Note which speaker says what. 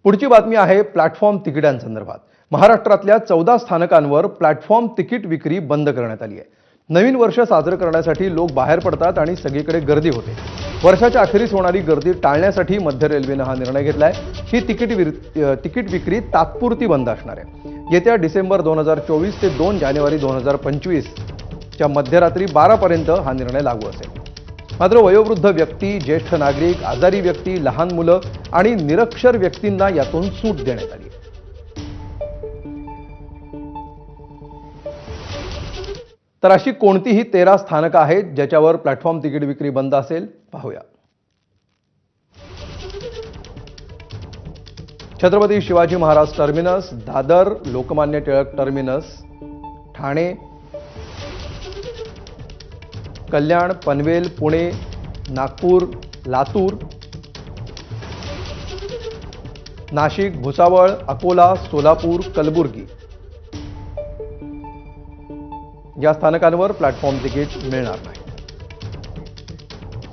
Speaker 1: पुढची बातमी आहे प्लॅटफॉर्म तिकिटांसंदर्भात। महाराष्ट्रातल्या 14 स्थानकांवर प्लॅटफॉर्म तिकीट विक्री बंद करण्यात आली आहे। नवीन वर्ष साजरे करण्यासाठी लोक बाहेर पडतात आणि सगळीकडे गर्दी होते। वर्षाच्या अखेरीस होणारी गर्दी टाळण्यासाठी मध्य रेल्वेने हा निर्णय घेतलाय। ही तिकीट विक्री तात्पुरती बंद असणार आहे। येत्या डिसेंबर 2024 ते 2 जानेवारी 2025 च्या मध्यरात्री 12 पर्यंत हा निर्णय लागू असेल। मात्र वयोवृद्ध व्यक्ती, ज्येष्ठ नागरिक, आजारी व्यक्ती, लहान मुलं आणि निरक्षर व्यक्तींना यातून सूट देण्यात आली। तर अशी कोणतीही 13 स्थानकं आहेत ज्याच्यावर प्लॅटफॉर्म तिकीट विक्री बंद असेल, पाहूया। छत्रपती शिवाजी महाराज टर्मिनस, दादर, लोकमान्य टिळक टर्मिनस, ठाणे, कल्याण, पनवेल, पुणे, नागपूर, लातूर, नाशिक, भुसावळ, अकोला, सोलापूर, कलबुर्गी या स्थानकांवर प्लॅटफॉर्म तिकीट मिळणार नाही।